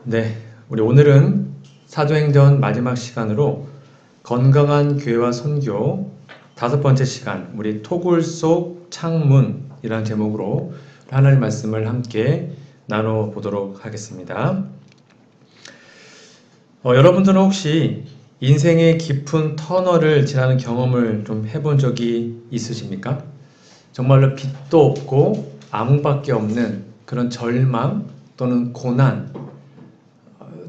네, 우리 오늘은 사도행전 마지막 시간으로 건강한 교회와 선교 다섯 번째 시간, 우리 토굴 속 창문이라는 제목으로 하나님 말씀을 함께 나눠보도록 하겠습니다. 여러분들은 혹시 인생의 깊은 터널을 지나는 경험을 좀 해본 적이 있으십니까? 정말로 빛도 없고 아무밖에 없는 그런 절망 또는 고난,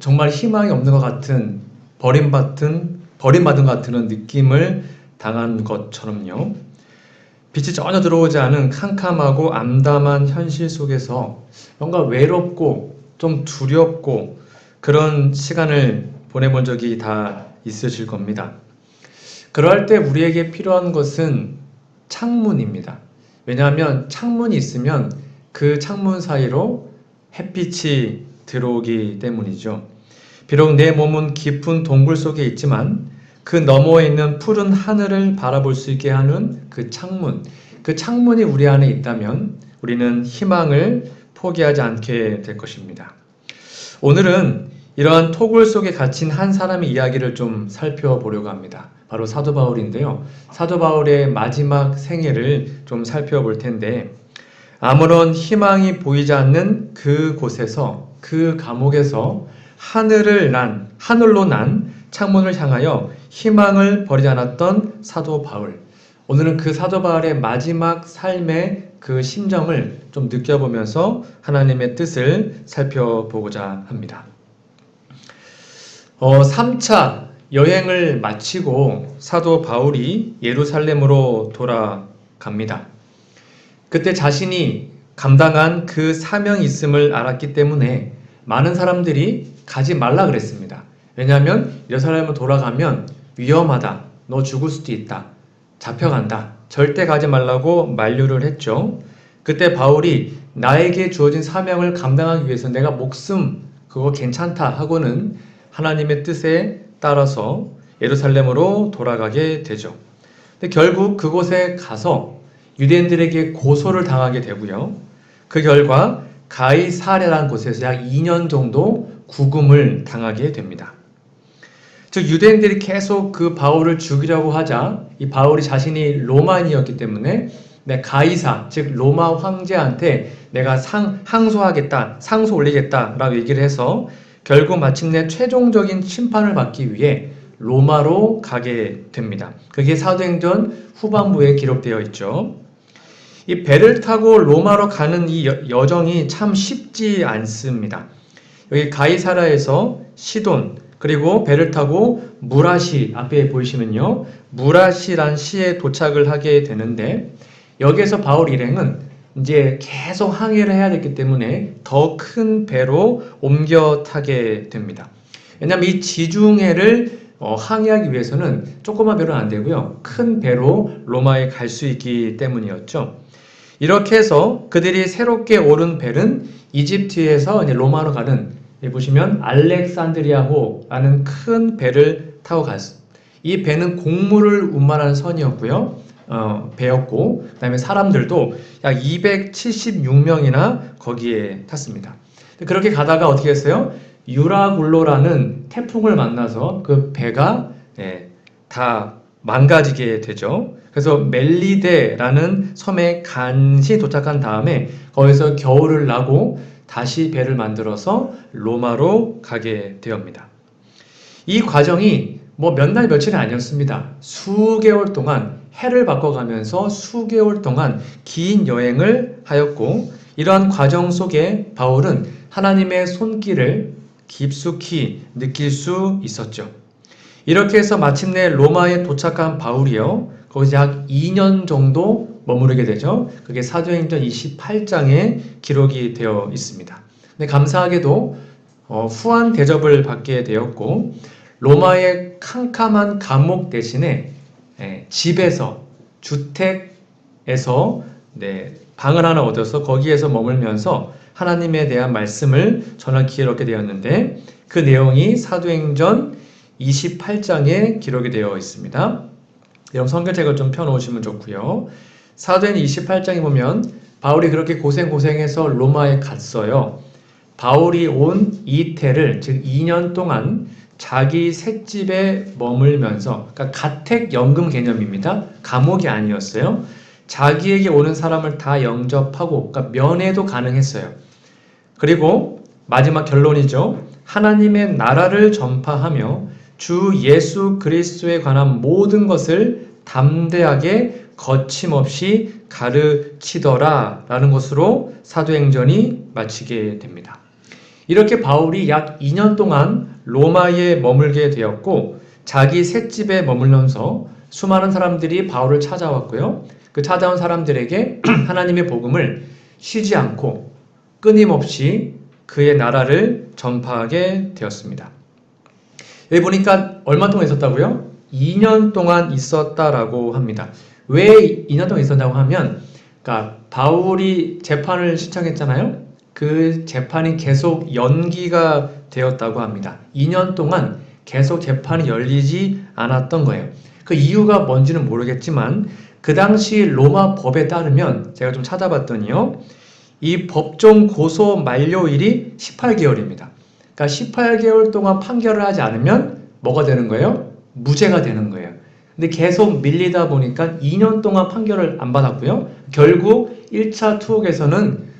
정말 희망이 없는 것 같은 버림받은 것 같은 느낌을 당한 것처럼요. 빛이 전혀 들어오지 않은 캄캄하고 암담한 현실 속에서 뭔가 외롭고 좀 두렵고 그런 시간을 보내본 적이 다 있으실 겁니다. 그럴 때 우리에게 필요한 것은 창문입니다. 왜냐하면 창문이 있으면 그 창문 사이로 햇빛이 들어오기 때문이죠. 비록 내 몸은 깊은 동굴 속에 있지만 그 너머에 있는 푸른 하늘을 바라볼 수 있게 하는 그 창문이 우리 안에 있다면 우리는 희망을 포기하지 않게 될 것입니다. 오늘은 이러한 토굴 속에 갇힌 한 사람의 이야기를 좀 살펴보려고 합니다. 바로 사도 바울인데요. 사도 바울의 마지막 생애를 좀 살펴볼 텐데 아무런 희망이 보이지 않는 그곳에서, 그 감옥에서 하늘로 난 창문을 향하여 희망을 버리지 않았던 사도 바울. 오늘은 그 사도 바울의 마지막 삶의 그 심정을 좀 느껴보면서 하나님의 뜻을 살펴보고자 합니다. 3차 여행을 마치고 사도 바울이 예루살렘으로 돌아갑니다. 그때 자신이 감당한 그 사명이 있음을 알았기 때문에 많은 사람들이 가지 말라 그랬습니다. 왜냐하면 예루살렘으로 돌아가면 위험하다. 너 죽을 수도 있다. 잡혀간다. 절대 가지 말라고 만류를 했죠. 그때 바울이 나에게 주어진 사명을 감당하기 위해서 내가 목숨 그거 괜찮다 하고는 하나님의 뜻에 따라서 예루살렘으로 돌아가게 되죠. 근데 결국 그곳에 가서 유대인들에게 고소를 당하게 되고요. 그 결과 가이사랴라는 곳에서 약 2년 정도 구금을 당하게 됩니다. 즉 유대인들이 계속 그 바울을 죽이려고 하자 이 바울이 자신이 로마인이었기 때문에 가이사, 즉 로마 황제한테 내가 항소하겠다, 상소 올리겠다라고 얘기를 해서 결국 마침내 최종적인 심판을 받기 위해 로마로 가게 됩니다. 그게 사도행전 후반부에 기록되어 있죠. 이 배를 타고 로마로 가는 이 여정이 참 쉽지 않습니다. 여기 가이사라에서 시돈, 그리고 배를 타고 무라시 앞에 보이시면요. 무라시란 시에 도착을 하게 되는데 여기에서 바울 일행은 이제 계속 항해를 해야 됐기 때문에 더 큰 배로 옮겨 타게 됩니다. 왜냐하면 이 지중해를 항해하기 위해서는 조그만 배로는 안 되고요. 큰 배로 로마에 갈 수 있기 때문이었죠. 이렇게 해서 그들이 새롭게 오른 배는 이집트에서 이제 로마로 가는 보시면 알렉산드리아호라는 큰 배를 타고 갔습니다. 이 배는 곡물을 운반하는 선이었고요. 배였고 그다음에 사람들도 약 276명이나 거기에 탔습니다. 그렇게 가다가 어떻게 했어요? 유라굴로라는 태풍을 만나서 그 배가 다 망가지게 되죠. 그래서 멜리데라는 섬에 간신히 도착한 다음에 거기서 겨울을 나고 다시 배를 만들어서 로마로 가게 되옵니다. 이 과정이 몇 날 며칠이 아니었습니다. 수개월 동안 해를 바꿔가면서 수개월 동안 긴 여행을 하였고 이러한 과정 속에 바울은 하나님의 손길을 깊숙이 느낄 수 있었죠. 이렇게 해서 마침내 로마에 도착한 바울이요. 거기서 약 2년 정도 머무르게 되죠. 그게 사도행전 28장에 기록이 되어 있습니다. 근데 감사하게도 후한 대접을 받게 되었고 로마의 캄캄한 감옥 대신에 집에서 주택에서 방을 하나 얻어서 거기에서 머물면서 하나님에 대한 말씀을 전할 기회를 얻게 되었는데 그 내용이 사도행전 28장에 기록이 되어 있습니다. 여러분 성경책을 좀 펴놓으시면 좋고요. 사도행전 28장에 보면 바울이 그렇게 고생해서 로마에 갔어요. 바울이 온 이태를, 즉 2년 동안 자기 셋집에 머물면서, 그러니까 가택연금 개념입니다. 감옥이 아니었어요. 자기에게 오는 사람을 다 영접하고, 그러니까 면회도 가능했어요. 그리고 마지막 결론이죠. 하나님의 나라를 전파하며 주 예수 그리스도에 관한 모든 것을 담대하게 거침없이 가르치더라 라는 것으로 사도행전이 마치게 됩니다. 이렇게 바울이 약 2년 동안 로마에 머물게 되었고, 자기 셋집에 머물면서 수많은 사람들이 바울을 찾아왔고요. 그 찾아온 사람들에게 하나님의 복음을 쉬지 않고 끊임없이 그의 나라를 전파하게 되었습니다. 여기 보니까 얼마 동안 있었다고요? 2년 동안 있었다라고 합니다. 왜 2년 동안 있었다고 하면, 그러니까 바울이 재판을 신청했잖아요. 그 재판이 계속 연기가 되었다고 합니다. 2년 동안 계속 재판이 열리지 않았던 거예요. 그 이유가 뭔지는 모르겠지만 그 당시 로마 법에 따르면, 제가 좀 찾아봤더니요, 이 법정 고소 만료일이 18개월입니다. 그러니까 18개월 동안 판결을 하지 않으면 뭐가 되는 거예요? 무죄가 되는 거예요. 근데 계속 밀리다 보니까 2년 동안 판결을 안 받았고요. 결국 1차 투옥에서는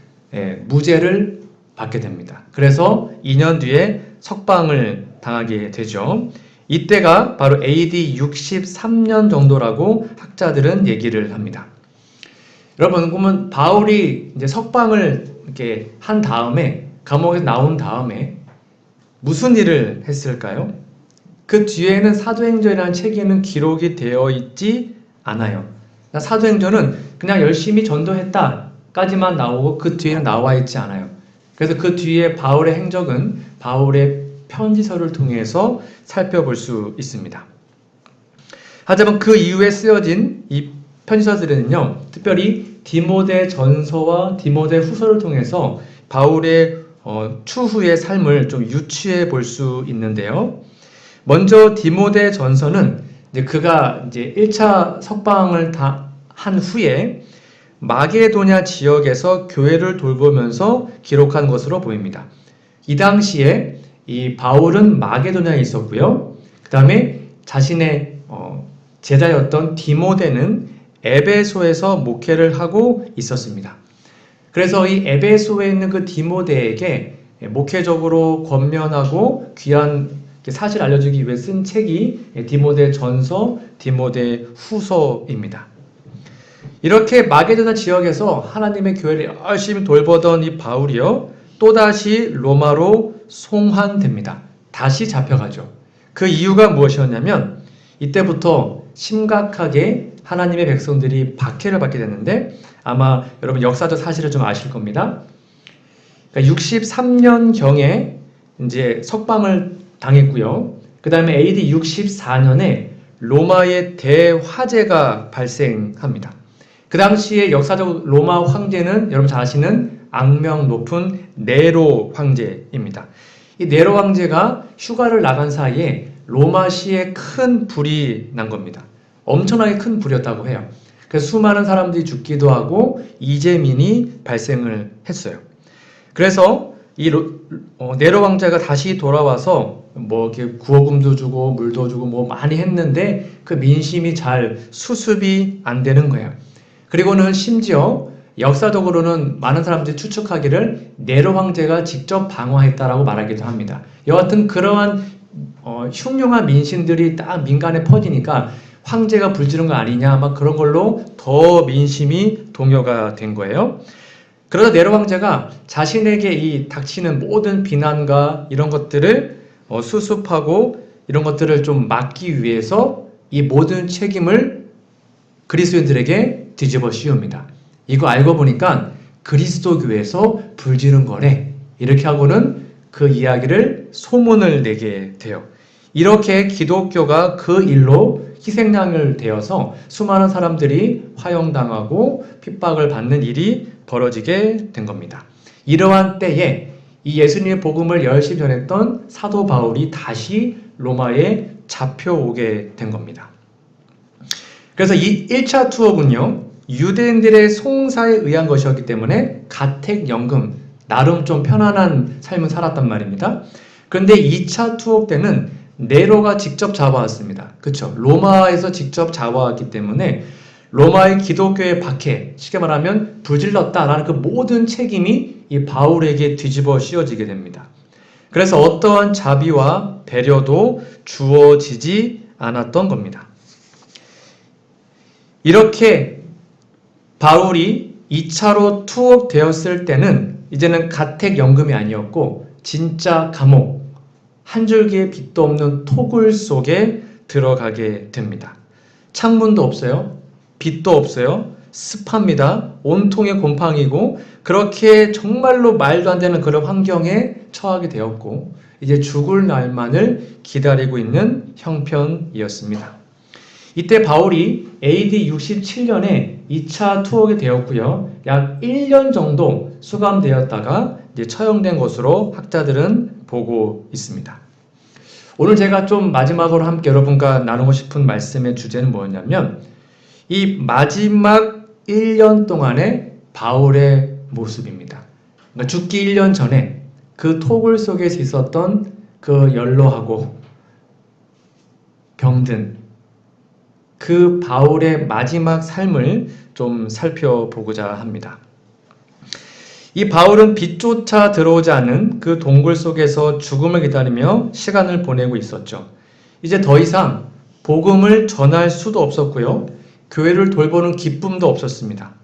무죄를 받게 됩니다. 그래서 2년 뒤에 석방을 당하게 되죠. 이때가 바로 AD 63년 정도라고 학자들은 얘기를 합니다. 여러분, 그러면 바울이 이제 석방을 이렇게 한 다음에, 감옥에서 나온 다음에 무슨 일을 했을까요? 그 뒤에는 사도행전이라는 책에는 기록이 되어 있지 않아요. 사도행전은 그냥 열심히 전도했다까지만 나오고 그 뒤에는 나와 있지 않아요. 그래서 그 뒤에 바울의 행적은 바울의 편지서를 통해서 살펴볼 수 있습니다. 하지만 그 이후에 쓰여진 이 편지서들은요, 특별히 디모데 전서와 디모데 후서를 통해서 바울의 추후의 삶을 좀 유추해 볼 수 있는데요. 먼저 디모데 전서는 그가 이제 1차 석방을 다 한 후에 마게도냐 지역에서 교회를 돌보면서 기록한 것으로 보입니다. 이 당시에 이 바울은 마게도냐에 있었고요. 그 다음에 자신의 제자였던 디모데는 에베소에서 목회를 하고 있었습니다. 그래서 이 에베소에 있는 그 디모데에게 목회적으로 권면하고 귀한 사실 알려주기 위해 쓴 책이 디모데 전서, 디모데 후서입니다. 이렇게 마게도나 지역에서 하나님의 교회를 열심히 돌보던 이 바울이요, 또다시 로마로 송환됩니다. 다시 잡혀가죠. 그 이유가 무엇이었냐면, 이때부터 심각하게 하나님의 백성들이 박해를 받게 됐는데, 아마 여러분 역사적 사실을 좀 아실 겁니다. 그러니까 63년경에 이제 석방을 당했고요. 그 다음에 AD 64년에 로마의 대화재가 발생합니다. 그 당시에 역사적 로마 황제는 여러분 잘 아시는 악명 높은 네로 황제입니다. 이 네로 황제가 휴가를 나간 사이에 로마시에 큰 불이 난 겁니다. 엄청나게 큰 불이었다고 해요. 그래서 수많은 사람들이 죽기도 하고 이재민이 발생을 했어요. 그래서 이 네로 황제가 다시 돌아와서 뭐 이렇게 구호금도 주고 물도 주고 뭐 많이 했는데 그 민심이 잘 수습이 안 되는 거예요. 그리고는 심지어 역사적으로는 많은 사람들이 추측하기를 네로 황제가 직접 방어했다라고 말하기도 합니다. 여하튼 그러한 흉흉한 민심들이 딱 민간에 퍼지니까 황제가 불지른 거 아니냐 막 그런 걸로 더 민심이 동요가 된 거예요. 그러다 네로 황제가 자신에게 이 닥치는 모든 비난과 이런 것들을 수습하고 이런 것들을 좀 막기 위해서 이 모든 책임을 그리스도인들에게 뒤집어 씌웁니다. 이거 알고 보니까 그리스도교에서 불지른 거래. 이렇게 하고는 그 이야기를 소문을 내게 돼요. 이렇게 기독교가 그 일로 희생양을 되어서 수많은 사람들이 화형당하고 핍박을 받는 일이 벌어지게 된 겁니다. 이러한 때에 이 예수님의 복음을 열심히 전했던 사도 바울이 다시 로마에 잡혀오게 된 겁니다. 그래서 이 1차 투어군요, 유대인들의 송사에 의한 것이었기 때문에 가택연금, 나름 좀 편안한 삶을 살았단 말입니다. 그런데 2차 투옥 때는 네로가 직접 잡아왔습니다. 그렇죠? 로마에서 직접 잡아왔기 때문에 로마의 기독교의 박해, 쉽게 말하면 불질렀다라는 그 모든 책임이 이 바울에게 뒤집어 씌워지게 됩니다. 그래서 어떠한 자비와 배려도 주어지지 않았던 겁니다. 이렇게 바울이 2차로 투옥되었을 때는 이제는 가택연금이 아니었고 진짜 감옥, 한 줄기의 빛도 없는 토굴 속에 들어가게 됩니다. 창문도 없어요. 빛도 없어요. 습합니다. 온통의 곰팡이고 그렇게 정말로 말도 안 되는 그런 환경에 처하게 되었고 이제 죽을 날만을 기다리고 있는 형편이었습니다. 이때 바울이 AD 67년에 2차 투옥이 되었고요. 약 1년 정도 수감되었다가 이제 처형된 것으로 학자들은 보고 있습니다. 오늘 제가 좀 마지막으로 함께 여러분과 나누고 싶은 말씀의 주제는 뭐였냐면 이 마지막 1년 동안의 바울의 모습입니다. 그러니까 죽기 1년 전에 그 토굴 속에서 있었던 그 연로하고 병든 그 바울의 마지막 삶을 좀 살펴보고자 합니다. 이 바울은 빛조차 들어오지 않은 그 동굴 속에서 죽음을 기다리며 시간을 보내고 있었죠. 이제 더 이상 복음을 전할 수도 없었고요. 교회를 돌보는 기쁨도 없었습니다.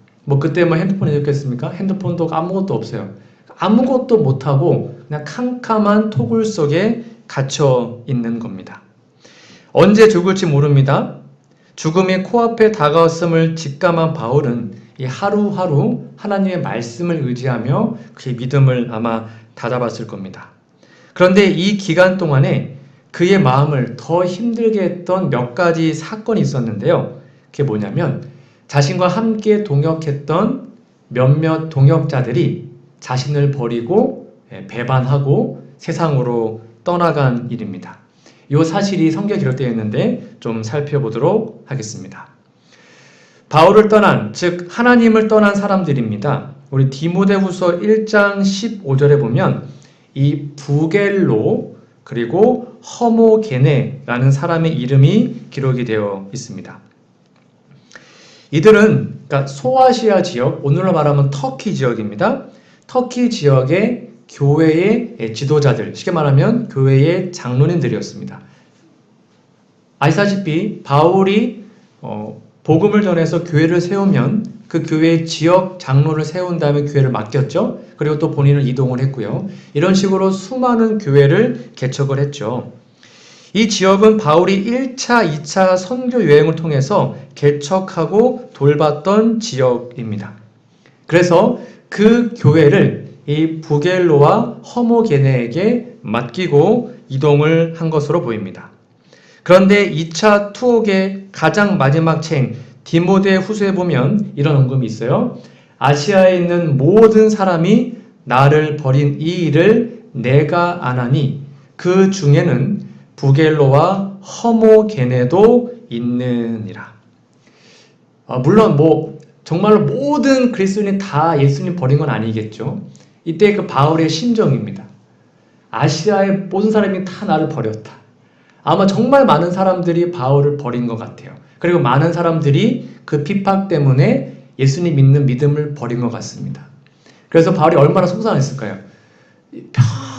그때 핸드폰이 있겠습니까? 핸드폰도 아무것도 없어요. 아무것도 못하고 그냥 캄캄한 토굴 속에 갇혀 있는 겁니다. 언제 죽을지 모릅니다. 죽음이 코앞에 다가왔음을 직감한 바울은 이 하루하루 하나님의 말씀을 의지하며 그의 믿음을 아마 다잡았을 겁니다. 그런데 이 기간 동안에 그의 마음을 더 힘들게 했던 몇 가지 사건이 있었는데요. 그게 뭐냐면 자신과 함께 동역했던 몇몇 동역자들이 자신을 버리고 배반하고 세상으로 떠나간 일입니다. 이 사실이 성경에 기록되어 있는데 좀 살펴보도록 하겠습니다. 바울을 떠난, 즉 하나님을 떠난 사람들입니다. 우리 디모데후서 1장 15절에 보면 이 부겔로 그리고 허모게네라는 사람의 이름이 기록이 되어 있습니다. 이들은 그러니까 소아시아 지역, 오늘로 말하면 터키 지역입니다. 터키 지역의 교회의 지도자들, 쉽게 말하면 교회의 장로님들이었습니다. 아시다시피 바울이 복음을 전해서 교회를 세우면 그 교회의 지역 장로를 세운 다음에 교회를 맡겼죠. 그리고 또 본인은 이동을 했고요. 이런 식으로 수많은 교회를 개척을 했죠. 이 지역은 바울이 1차, 2차 선교 여행을 통해서 개척하고 돌봤던 지역입니다. 그래서 그 교회를 이 부겔로와 허모게네에게 맡기고 이동을 한 것으로 보입니다. 그런데 2차 투옥의 가장 마지막 책 디모데 후서에 보면 이런 언급이 있어요. 아시아에 있는 모든 사람이 나를 버린 이 일을 내가 안하니 그 중에는 부겔로와 허모게네도 있느니라. 물론 정말로 모든 그리스도인이 다 예수님 버린 건 아니겠죠. 이때 그 바울의 심정입니다. 아시아의 모든 사람이 다 나를 버렸다. 아마 정말 많은 사람들이 바울을 버린 것 같아요. 그리고 많은 사람들이 그 핍박 때문에 예수님 믿는 믿음을 버린 것 같습니다. 그래서 바울이 얼마나 속상했을까요?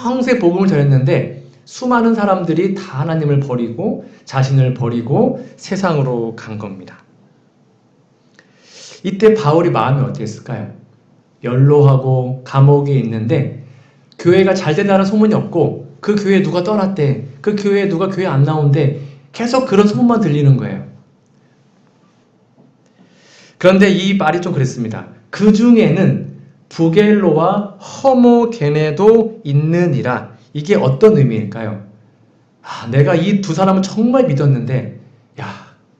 평생 복음을 전했는데 수많은 사람들이 다 하나님을 버리고 자신을 버리고 세상으로 간 겁니다. 이때 바울이 마음이 어땠을까요? 연로하고 감옥에 있는데 교회가 잘 된다는 소문이 없고 그 교회에 누가 떠났대, 그 교회에 누가 교회 안 나온대, 계속 그런 소문만 들리는 거예요. 그런데 이 말이 좀 그랬습니다. 그 중에는 부겔로와 허모게네도 있느니라. 이게 어떤 의미일까요? 내가 이 두 사람을 정말 믿었는데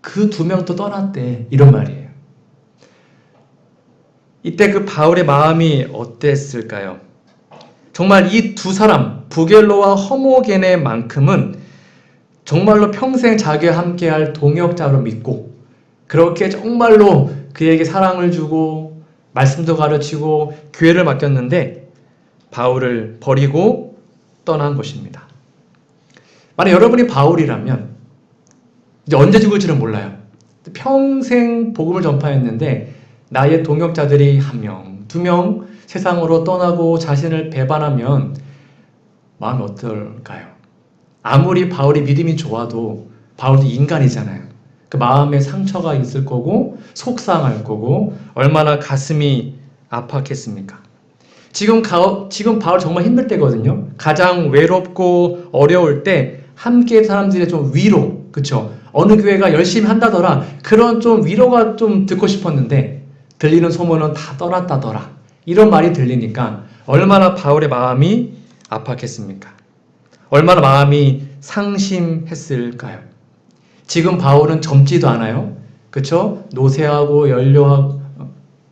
그 두 명 또 떠났대, 이런 말이에요. 이때 그 바울의 마음이 어땠을까요? 정말 이 두 사람, 부겔로와 허모게네만큼은 정말로 평생 자기와 함께할 동역자로 믿고 그렇게 정말로 그에게 사랑을 주고 말씀도 가르치고 교회를 맡겼는데 바울을 버리고 떠난 것입니다. 만약 여러분이 바울이라면 이제 언제 죽을지는 몰라요. 평생 복음을 전파했는데 나의 동역자들이 1명, 2명 세상으로 떠나고 자신을 배반하면 마음이 어떨까요? 아무리 바울이 믿음이 좋아도 바울도 인간이잖아요. 그 마음에 상처가 있을 거고 속상할 거고 얼마나 가슴이 아팠겠습니까? 지금 바울 정말 힘들 때거든요. 가장 외롭고 어려울 때 함께 사람들의 좀 위로, 그쵸? 어느 교회가 열심히 한다더라. 그런 좀 위로가 좀 듣고 싶었는데 들리는 소문은 다 떠났다더라. 이런 말이 들리니까 얼마나 바울의 마음이 아팠겠습니까? 얼마나 마음이 상심했을까요? 지금 바울은 젊지도 않아요. 그쵸? 노쇠하고 연료하고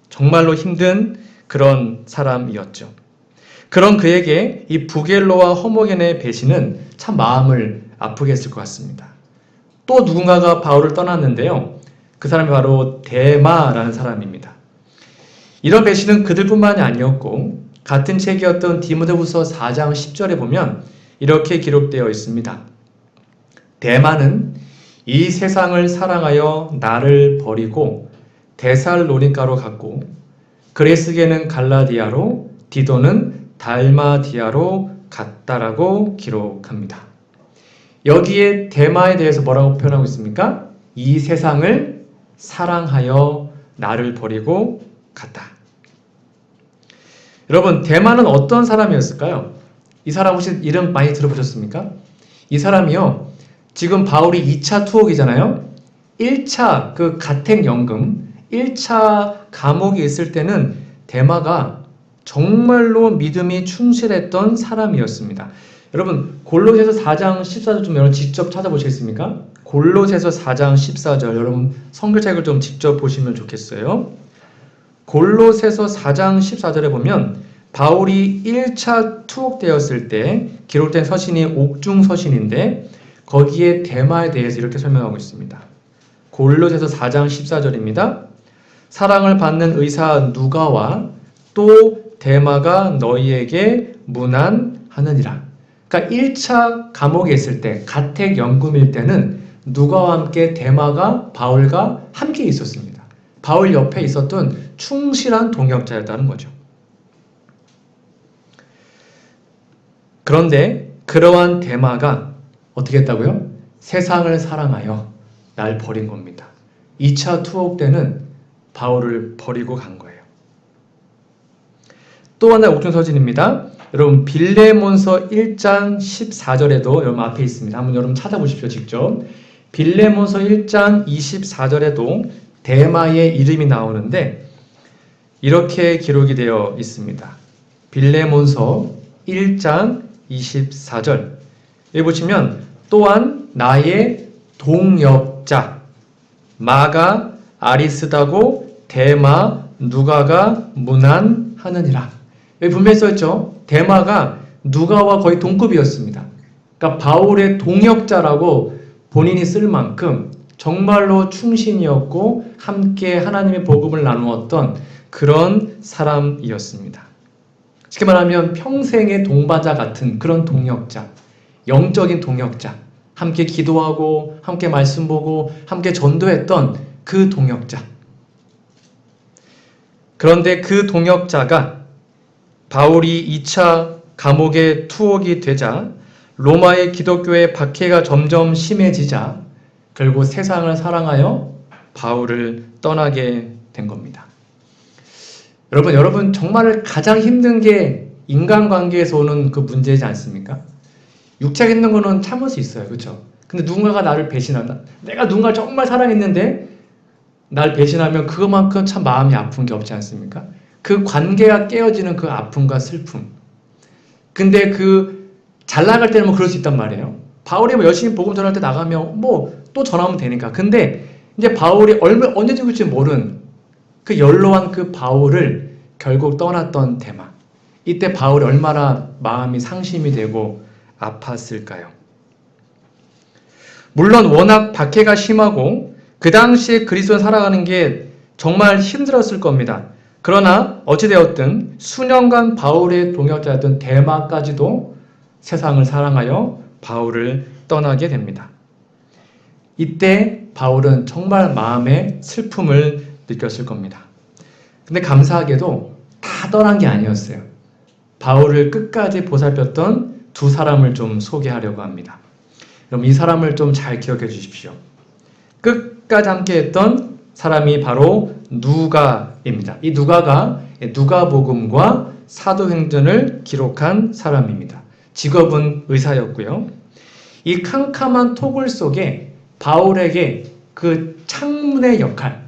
정말로 힘든 그런 사람이었죠. 그런 그에게 이 부겔로와 허모겐의 배신은 참 마음을 아프게 했을 것 같습니다. 또 누군가가 바울을 떠났는데요. 그 사람이 바로 데마라는 사람입니다. 이런 배신은 그들뿐만이 아니었고 같은 책이었던 디모데후서 4장 10절에 보면 이렇게 기록되어 있습니다. 데마는 이 세상을 사랑하여 나를 버리고 데살로니가로 갔고 그레스게는 갈라디아로 디도는 달마디아로 갔다라고 기록합니다. 여기에 데마에 대해서 뭐라고 표현하고 있습니까? 이 세상을 사랑하여 나를 버리고 갔다. 여러분, 데마는 어떤 사람이었을까요? 이 사람 혹시 이름 많이 들어보셨습니까? 이 사람이요, 지금 바울이 2차 투옥이잖아요. 1차 그 가택연금, 1차 감옥에 있을 때는 데마가 정말로 믿음이 충실했던 사람이었습니다. 여러분, 골로새서 4장 14절 좀 여러분 직접 찾아보시겠습니까? 골로새서 4장 14절 여러분 성경책을 좀 직접 보시면 좋겠어요. 골로새서 4장 14절에 보면 바울이 1차 투옥되었을 때 기록된 서신이 옥중서신인데 거기에 데마에 대해서 이렇게 설명하고 있습니다. 골로새서 4장 14절입니다. 사랑을 받는 의사 누가와 또 데마가 너희에게 문안하느니라. 그러니까 1차 감옥에 있을 때 가택연금일 때는 누가와 함께 데마가 바울과 함께 있었습니다. 바울 옆에 있었던 충실한 동역자였다는 거죠. 그런데 그러한 데마가 어떻게 했다고요? 세상을 사랑하여 날 버린 겁니다. 2차 투옥 때는 바울을 버리고 간 거예요. 또 하나의 옥중서신입니다. 여러분 빌레몬서 1장 14절에도 여러분 앞에 있습니다. 한번 여러분 찾아보십시오. 직접. 빌레몬서 1장 24절에도 데마의 이름이 나오는데 이렇게 기록이 되어 있습니다. 빌레몬서 1장 24절 여기 보시면 또한 나의 동역자 마가 아리스다고 데마 누가가 문안하느니라. 여기 분명히 써있죠. 데마가 누가와 거의 동급이었습니다. 그러니까 바울의 동역자라고 본인이 쓸 만큼 정말로 충신이었고 함께 하나님의 복음을 나누었던 그런 사람이었습니다. 쉽게 말하면 평생의 동반자 같은 그런 동역자, 영적인 동역자, 함께 기도하고 함께 말씀 보고 함께 전도했던 그 동역자. 그런데 그 동역자가 바울이 2차 감옥에 투옥이 되자 로마의 기독교의 박해가 점점 심해지자 결국 세상을 사랑하여 바울을 떠나게 된 겁니다. 여러분 정말 가장 힘든 게 인간관계에서 오는 그 문제이지 않습니까? 육체가 힘든 거는 참을 수 있어요. 그렇죠? 근데 누군가가 나를 배신한다. 내가 누군가를 정말 사랑했는데 날 배신하면 그것만큼 참 마음이 아픈 게 없지 않습니까? 그 관계가 깨어지는 그 아픔과 슬픔. 근데 잘 나갈 때는 뭐 그럴 수 있단 말이에요. 바울이 뭐 열심히 복음 전할 때 나가면 뭐 또 전하면 되니까. 근데 이제 바울이 언제 죽을지 모른 그 연로한 그 바울을 결국 떠났던 데마. 이때 바울이 얼마나 마음이 상심이 되고 아팠을까요? 물론 워낙 박해가 심하고 그 당시에 그리스도를 살아가는 게 정말 힘들었을 겁니다. 그러나 어찌되었든 수년간 바울의 동역자였던 데마까지도 세상을 사랑하여 바울을 떠나게 됩니다. 이때 바울은 정말 마음에 슬픔을 느꼈을 겁니다. 근데 감사하게도 다 떠난 게 아니었어요. 바울을 끝까지 보살폈던 두 사람을 좀 소개하려고 합니다. 그럼 이 사람을 좀 잘 기억해 주십시오. 끝까지 함께 했던 사람이 바로 누가입니다. 이 누가가 누가복음과 사도행전을 기록한 사람입니다. 직업은 의사였고요. 이 캄캄한 토굴 속에 바울에게 그 창문의 역할,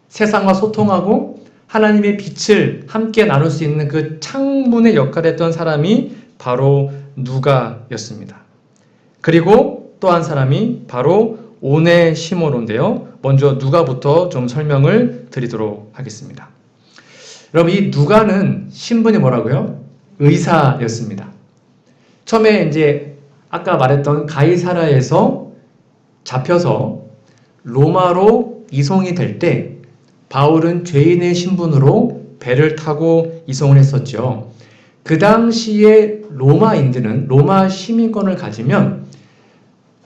세상과 소통하고 하나님의 빛을 함께 나눌 수 있는 그 창문의 역할을 했던 사람이 바로 누가였습니다. 그리고 또 한 사람이 바로 오네시모로인데요. 먼저 누가부터 좀 설명을 드리도록 하겠습니다. 여러분, 이 누가는 신분이 뭐라고요? 의사였습니다. 처음에 이제 아까 말했던 가이사라에서 잡혀서 로마로 이송이 될 때 바울은 죄인의 신분으로 배를 타고 이송을 했었죠. 그 당시에 로마인들은 로마 시민권을 가지면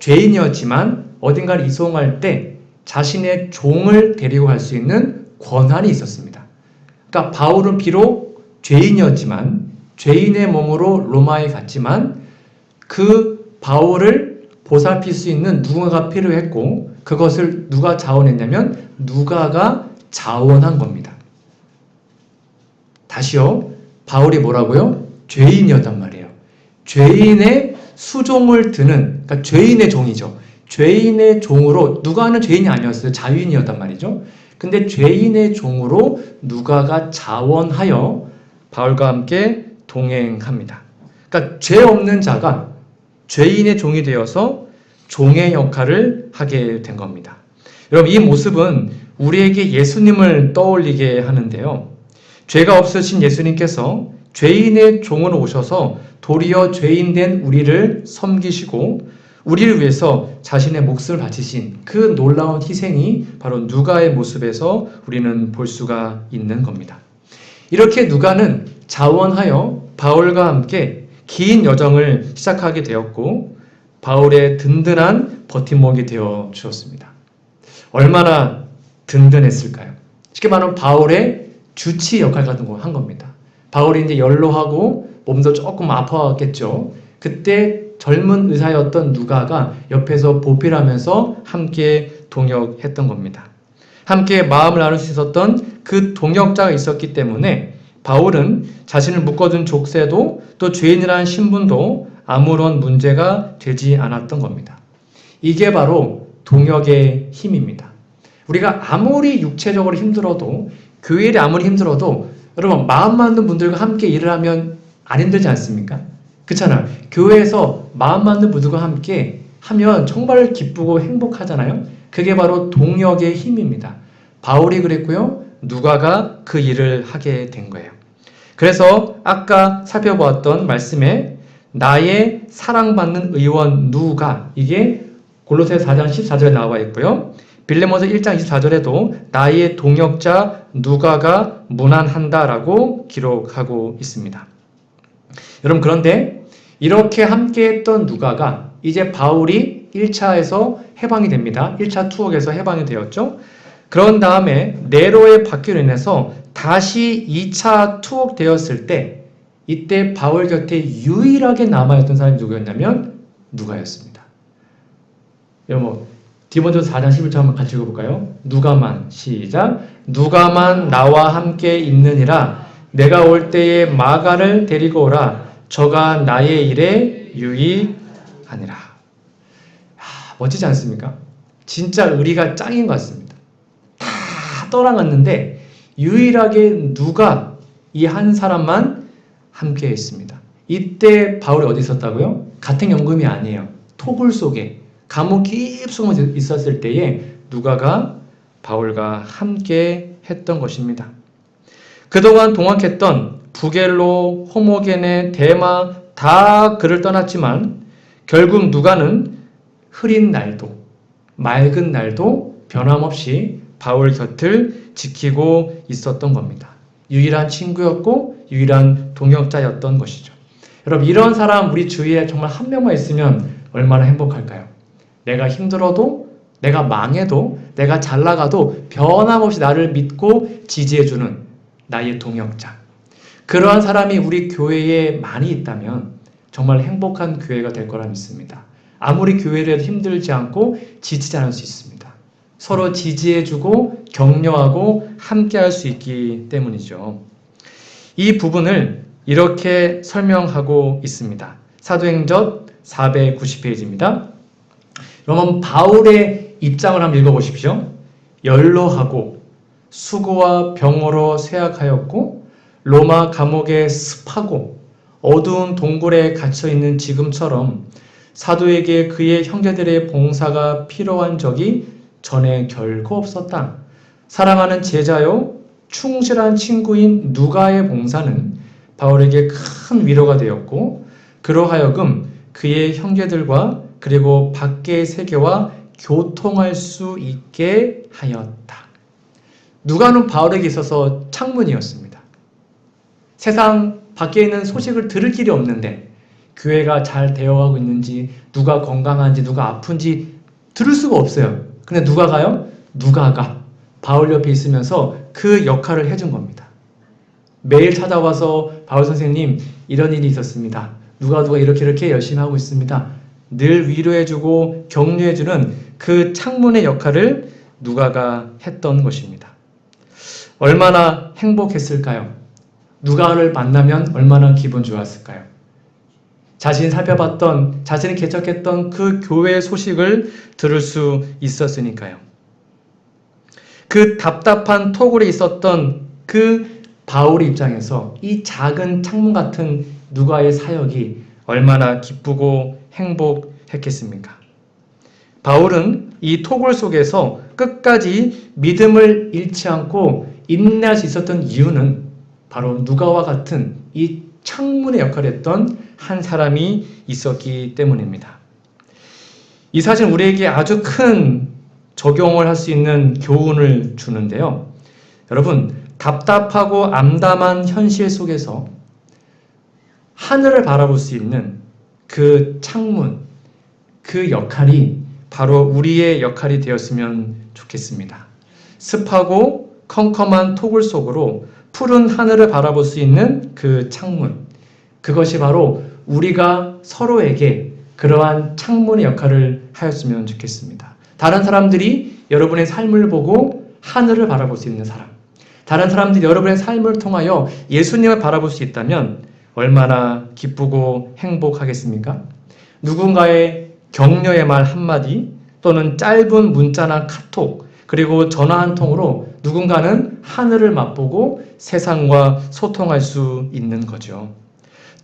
죄인이었지만 어딘가를 이송할 때 자신의 종을 데리고 갈 수 있는 권한이 있었습니다. 그러니까 바울은 비록 죄인이었지만 죄인의 몸으로 로마에 갔지만 그 바울을 보살필 수 있는 누군가가 필요했고 그것을 누가 자원했냐면 누가가 자원한 겁니다. 다시요. 바울이 뭐라고요? 죄인이었단 말이에요. 죄인의 수종을 드는, 그러니까 죄인의 종이죠. 죄인의 종으로, 누가는 죄인이 아니었어요. 자유인이었단 말이죠. 근데 죄인의 종으로 누가가 자원하여 바울과 함께 동행합니다. 그러니까 죄 없는 자가 죄인의 종이 되어서 종의 역할을 하게 된 겁니다. 여러분, 이 모습은 우리에게 예수님을 떠올리게 하는데요. 죄가 없으신 예수님께서 죄인의 종으로 오셔서 도리어 죄인된 우리를 섬기시고 우리를 위해서 자신의 목숨을 바치신 그 놀라운 희생이 바로 누가의 모습에서 우리는 볼 수가 있는 겁니다. 이렇게 누가는 자원하여 바울과 함께 긴 여정을 시작하게 되었고 바울의 든든한 버팀목이 되어 주었습니다. 얼마나 든든했을까요? 쉽게 말하면 바울의 주치 역할 같은 거 한 겁니다. 바울이 이제 연로하고 몸도 조금 아파왔겠죠. 그때 젊은 의사였던 누가가 옆에서 보필하면서 함께 동역했던 겁니다. 함께 마음을 나눌 수 있었던 그 동역자가 있었기 때문에 바울은 자신을 묶어둔 족쇄도 또 죄인이라는 신분도 아무런 문제가 되지 않았던 겁니다. 이게 바로 동역의 힘입니다. 우리가 아무리 육체적으로 힘들어도 교회 일이 아무리 힘들어도 여러분 마음 맞는 분들과 함께 일을 하면 안 힘들지 않습니까? 그렇잖아요. 교회에서 마음 맞는 분들과 함께 하면 정말 기쁘고 행복하잖아요. 그게 바로 동역의 힘입니다. 바울이 그랬고요. 누가가 그 일을 하게 된 거예요. 그래서 아까 살펴보았던 말씀에 나의 사랑받는 의원 누가 이게 골로새 4장 14절에 나와 있고요. 빌레몬서 1장 24절에도 나의 동역자 누가가 문안한다라고 기록하고 있습니다. 여러분 그런데 이렇게 함께했던 누가가 이제 바울이 1차에서 해방이 됩니다. 1차 투옥에서 해방이 되었죠. 그런 다음에 네로의 박해로 인해서 다시 2차 투옥되었을 때 이때 바울 곁에 유일하게 남아있던 사람이 누구였냐면 누가였습니다. 여러분 디모데후서 4장 11절 한번 같이 읽어볼까요? 누가만 시작 누가만 나와 함께 있느니라 내가 올 때에 마가를 데리고 오라 저가 나의 일에 유의하니라. 멋지지 않습니까? 진짜 의리가 짱인 것 같습니다. 다 떠나갔는데 유일하게 누가 이 한 사람만 함께 있습니다. 이때 바울이 어디 있었다고요? 가택연금이 아니에요. 토굴 속에 감옥 깊숙이 있었을 때에 누가가 바울과 함께 했던 것입니다. 그동안 동학했던 부겔로, 호모게네, 데마 다 그를 떠났지만 결국 누가는 흐린 날도 맑은 날도 변함없이 바울 곁을 지키고 있었던 겁니다. 유일한 친구였고 유일한 동역자였던 것이죠. 여러분, 이런 사람 우리 주위에 정말 한 명만 있으면 얼마나 행복할까요? 내가 힘들어도, 내가 망해도, 내가 잘 나가도 변함없이 나를 믿고 지지해주는 나의 동역자. 그러한 사람이 우리 교회에 많이 있다면 정말 행복한 교회가 될 거라 믿습니다. 아무리 교회를 해도 힘들지 않고 지치지 않을 수 있습니다. 서로 지지해주고 격려하고 함께할 수 있기 때문이죠. 이 부분을 이렇게 설명하고 있습니다. 사도행전 490페이지입니다. 그러면 바울의 입장을 한번 읽어보십시오. 연로하고 수고와 병으로 쇠약하였고 로마 감옥에 습하고 어두운 동굴에 갇혀있는 지금처럼 사도에게 그의 형제들의 봉사가 필요한 적이 전에 결코 없었다. 사랑하는 제자요 충실한 친구인 누가의 봉사는 바울에게 큰 위로가 되었고 그로 하여금 그의 형제들과 그리고 밖의 세계와 교통할 수 있게 하였다. 누가는 바울에게 있어서 창문이었습니다. 세상 밖에 있는 소식을 들을 길이 없는데 교회가 잘 되어가고 있는지, 누가 건강한지, 누가 아픈지 들을 수가 없어요. 근데 누가가요? 누가가 바울 옆에 있으면서 그 역할을 해준 겁니다. 매일 찾아와서 바울 선생님 이런 일이 있었습니다. 누가 이렇게 열심히 하고 있습니다. 늘 위로해주고 격려해주는 그 창문의 역할을 누가가 했던 것입니다. 얼마나 행복했을까요? 누가를 만나면 얼마나 기분 좋았을까요? 자신이 살펴봤던, 자신이 개척했던 그 교회의 소식을 들을 수 있었으니까요. 그 답답한 토굴에 있었던 그 바울의 입장에서 이 작은 창문 같은 누가의 사역이 얼마나 기쁘고 행복했겠습니까? 바울은 이 토굴 속에서 끝까지 믿음을 잃지 않고 인내할 수 있었던 이유는 바로 누가와 같은 이 창문의 역할을 했던 한 사람이 있었기 때문입니다. 이 사실은 우리에게 아주 큰 적용을 할 수 있는 교훈을 주는데요. 여러분, 답답하고 암담한 현실 속에서 하늘을 바라볼 수 있는 그 창문, 그 역할이 바로 우리의 역할이 되었으면 좋겠습니다. 습하고 컴컴한 토굴 속으로 푸른 하늘을 바라볼 수 있는 그 창문, 그것이 바로 우리가 서로에게 그러한 창문의 역할을 하였으면 좋겠습니다. 다른 사람들이 여러분의 삶을 보고 하늘을 바라볼 수 있는 사람, 다른 사람들이 여러분의 삶을 통하여 예수님을 바라볼 수 있다면 얼마나 기쁘고 행복하겠습니까? 누군가의 격려의 말 한마디 또는 짧은 문자나 카톡 그리고 전화 한 통으로 누군가는 하늘을 맛보고 세상과 소통할 수 있는 거죠.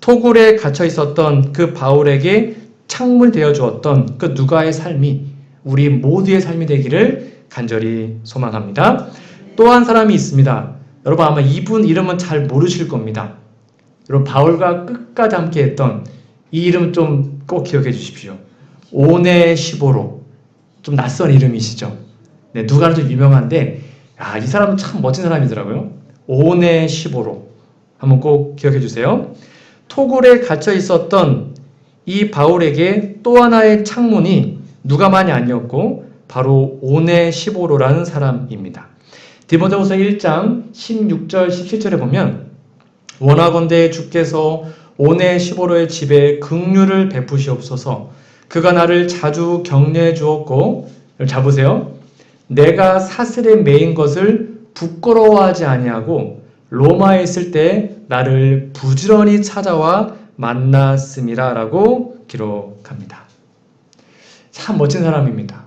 토굴에 갇혀 있었던 그 바울에게 창문 되어 주었던 그 누가의 삶이 우리 모두의 삶이 되기를 간절히 소망합니다. 또 한 사람이 있습니다. 여러분 아마 이분 이름은 잘 모르실 겁니다. 여러분 바울과 끝까지 함께 했던 이 이름 좀 꼭 기억해 주십시오. 오네시보로. 좀 낯선 이름이시죠? 네, 누가는 좀 유명한데 이 사람은 참 멋진 사람이더라고요. 오네시보로. 한번 꼭 기억해 주세요. 토굴에 갇혀 있었던 이 바울에게 또 하나의 창문이 누가만이 아니었고 바로 오네시보로라는 사람입니다. 디모데후서 1장 16절 17절에 보면 원하건대 주께서 오네시보로의 집에 긍휼을 베푸시옵소서. 그가 나를 자주 격려해 주었고, 잡으세요. 내가 사슬에 매인 것을 부끄러워하지 아니하고 로마에 있을 때 나를 부지런히 찾아와 만났음이라 라고 기록합니다. 참 멋진 사람입니다.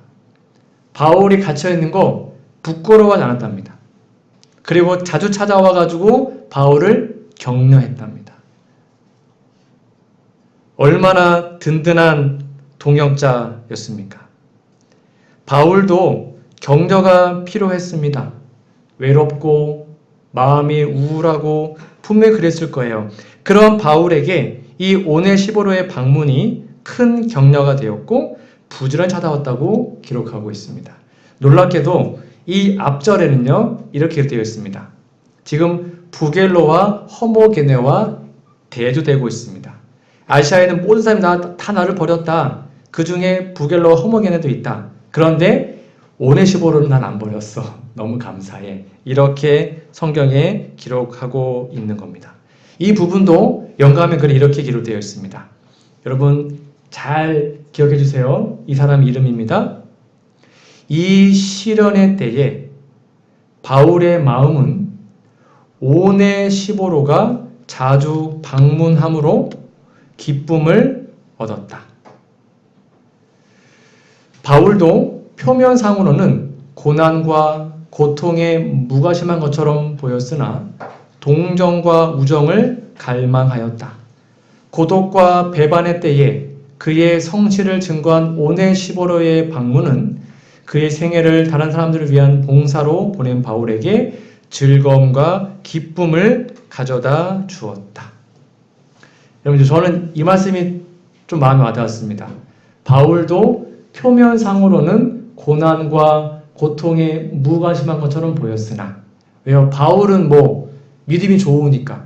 바울이 갇혀있는 거 부끄러워하지 않았답니다. 그리고 자주 찾아와가지고 바울을 격려했답니다. 얼마나 든든한 동역자였습니까? 바울도 격려가 필요했습니다. 외롭고 마음이 우울하고 분명히 그랬을 거예요. 그런 바울에게 이 오네시보로의 방문이 큰 격려가 되었고 부지런히 찾아왔다고 기록하고 있습니다. 놀랍게도 이 앞절에는요 이렇게 되어 있습니다. 지금 부겔로와 허모게네와 대조되고 있습니다. 아시아에는 모든 사람이 다 나를 버렸다. 그 중에 부겔로와 허모게네도 있다. 그런데 오네시보로는 난 안 버렸어. 너무 감사해. 이렇게 성경에 기록하고 있는 겁니다. 이 부분도 영감의 글에 이렇게 기록되어 있습니다. 여러분 잘 기억해 주세요. 이 사람 이름입니다. 이 시련의 때에 바울의 마음은 오네시보로가 자주 방문함으로 기쁨을 얻었다. 바울도 표면상으로는 고난과 고통에 무관심한 것처럼 보였으나 동정과 우정을 갈망하였다. 고독과 배반의 때에 그의 성실을 증거한 오네시보로의 방문은 그의 생애를 다른 사람들을 위한 봉사로 보낸 바울에게 즐거움과 기쁨을 가져다 주었다. 여러분, 저는 이 말씀이 좀 마음에 와닿았습니다. 바울도 표면상으로는 고난과 고통에 무관심한 것처럼 보였으나, 왜요? 바울은 믿음이 좋으니까,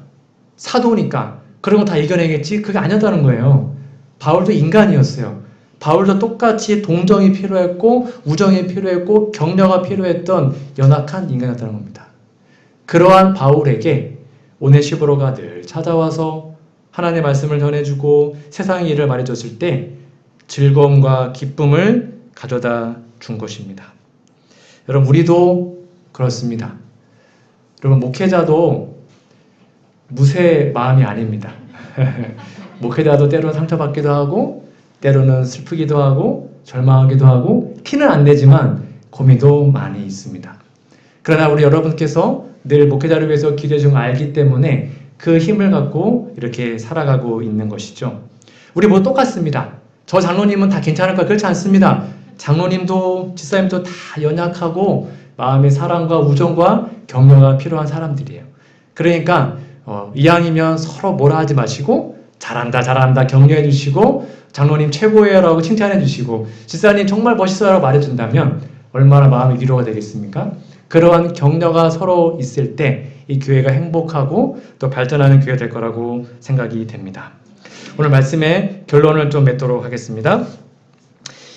사도니까 그런 거 다 이겨내겠지? 그게 아니었다는 거예요. 바울도 인간이었어요. 바울도 똑같이 동정이 필요했고 우정이 필요했고 격려가 필요했던 연약한 인간이었다는 겁니다. 그러한 바울에게 오네시보로가 늘 찾아와서 하나님의 말씀을 전해주고 세상의 일을 말해줬을 때 즐거움과 기쁨을 가져다 준 것입니다. 여러분, 우리도 그렇습니다. 여러분, 목회자도 무쇠 마음이 아닙니다. 목회자도 때로는 상처받기도 하고 때로는 슬프기도 하고 절망하기도 하고 티는 안 내지만 고민도 많이 있습니다. 그러나 우리 여러분께서 늘 목회자를 위해서 기도해 준 걸 알기 때문에 그 힘을 갖고 이렇게 살아가고 있는 것이죠. 우리 모두 똑같습니다. 저 장로님은 다 괜찮을 거야. 그렇지 않습니다. 장로님도 집사님도 다 연약하고 마음의 사랑과 우정과 격려가 필요한 사람들이에요. 그러니까 이왕이면 서로 뭐라 하지 마시고 잘한다 격려해 주시고 장로님 최고예요 라고 칭찬해 주시고 집사님 정말 멋있어요 라고 말해 준다면 얼마나 마음의 위로가 되겠습니까? 그러한 격려가 서로 있을 때 이 교회가 행복하고 또 발전하는 교회가 될 거라고 생각이 됩니다. 오늘 말씀의 결론을 좀 맺도록 하겠습니다.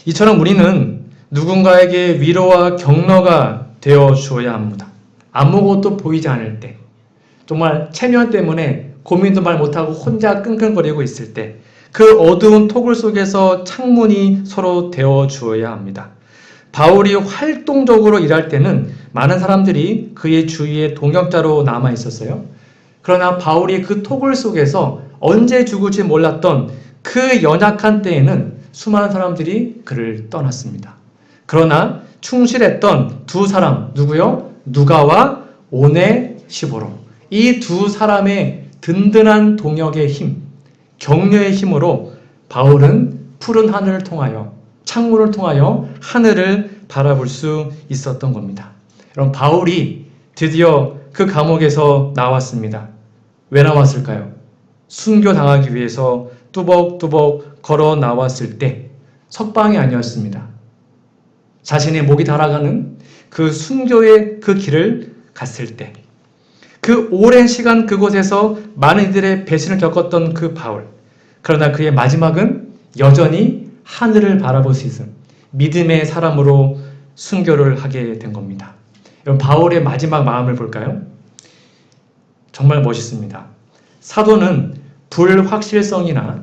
이처럼 우리는 누군가에게 위로와 격려가 되어 주어야 합니다. 아무것도 보이지 않을 때, 정말 체면 때문에 고민도 말 못하고 혼자 끙끙거리고 있을 때, 그 어두운 토굴 속에서 창문이 서로 되어 주어야 합니다. 바울이 활동적으로 일할 때는 많은 사람들이 그의 주위에 동역자로 남아 있었어요. 그러나 바울이 그 토굴 속에서 언제 죽을지 몰랐던 그 연약한 때에는 수많은 사람들이 그를 떠났습니다. 그러나 충실했던 두 사람, 누구요? 누가와 오네시보로. 이 두 사람의 든든한 동역의 힘, 격려의 힘으로 바울은 푸른 하늘을 통하여, 창문을 통하여 하늘을 바라볼 수 있었던 겁니다. 여러분, 바울이 드디어 그 감옥에서 나왔습니다. 왜 나왔을까요? 순교당하기 위해서 뚜벅뚜벅 걸어 나왔을 때 석방이 아니었습니다. 자신의 목이 달아가는 그 순교의 그 길을 갔을 때, 그 오랜 시간 그곳에서 많은 이들의 배신을 겪었던 그 바울, 그러나 그의 마지막은 여전히 하늘을 바라볼 수 있는 믿음의 사람으로 순교를 하게 된 겁니다. 여러분, 바울의 마지막 마음을 볼까요? 정말 멋있습니다. 사도는 불확실성이나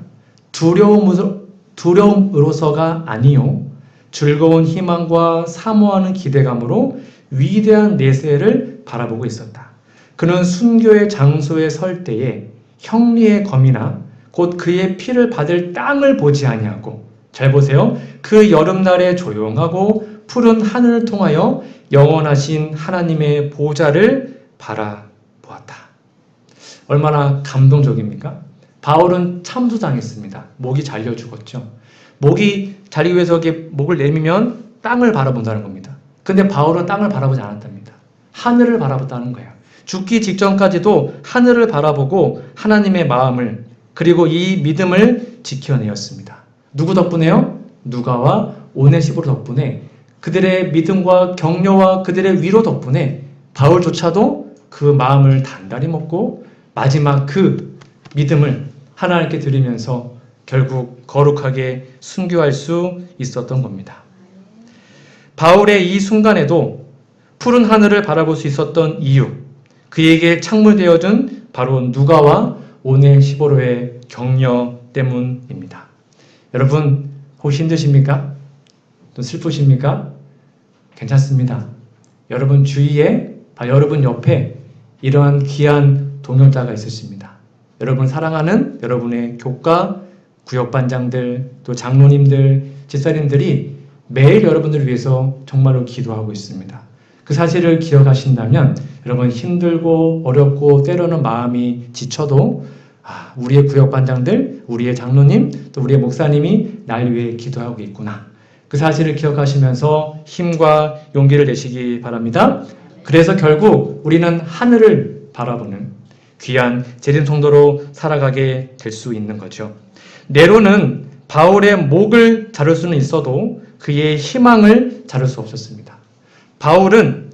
두려움으로서가 아니요 즐거운 희망과 사모하는 기대감으로 위대한 내세를 바라보고 있었다. 그는 순교의 장소에 설 때에 형리의 검이나 곧 그의 피를 받을 땅을 보지 아니하고, 잘 보세요. 그 여름날에 조용하고 푸른 하늘을 통하여 영원하신 하나님의 보좌를 바라보았다. 얼마나 감동적입니까? 바울은 참수당했습니다. 목이 잘려 죽었죠. 목이 자리 위해서 목을 내밀면 땅을 바라본다는 겁니다. 근데 바울은 땅을 바라보지 않았답니다. 하늘을 바라봤다는 거예요. 죽기 직전까지도 하늘을 바라보고 하나님의 마음을, 그리고 이 믿음을 지켜내었습니다. 누구 덕분에요? 누가와 오네시보로 덕분에, 그들의 믿음과 격려와 그들의 위로 덕분에 바울조차도 그 마음을 단단히 먹고 마지막 그 믿음을 하나님께 드리면서 결국 거룩하게 순교할 수 있었던 겁니다. 바울의 이 순간에도 푸른 하늘을 바라볼 수 있었던 이유, 그에게 창물되어준 바로 누가와 오네시보로의 격려 때문입니다. 여러분 혹시 힘드십니까? 또 슬프십니까? 괜찮습니다. 여러분 주위에, 여러분 옆에 이러한 귀한 동역자가 있으십니다. 여러분 사랑하는 여러분의 교과, 구역반장들, 또 장로님들, 집사님들이 매일 여러분들을 위해서 정말로 기도하고 있습니다. 그 사실을 기억하신다면 여러분 힘들고 어렵고 때로는 마음이 지쳐도 우리의 구역반장들, 우리의 장로님, 또 우리의 목사님이 날 위해 기도하고 있구나. 그 사실을 기억하시면서 힘과 용기를 내시기 바랍니다. 그래서 결국 우리는 하늘을 바라보는 귀한 재림 성도로 살아가게 될 수 있는 거죠. 네로는 바울의 목을 자를 수는 있어도 그의 희망을 자를 수 없었습니다. 바울은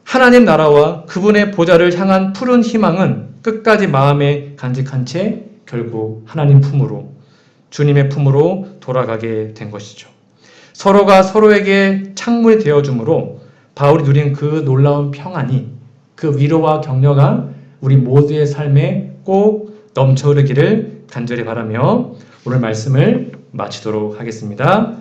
하나님 나라와 그분의 보좌를 향한 푸른 희망은 끝까지 마음에 간직한 채 결국 하나님 품으로, 주님의 품으로 돌아가게 된 것이죠. 서로가 서로에게 창문이 되어주므로 바울이 누린 그 놀라운 평안이, 그 위로와 격려가 우리 모두의 삶에 꼭 넘쳐 흐르기를 간절히 바라며 오늘 말씀을 마치도록 하겠습니다.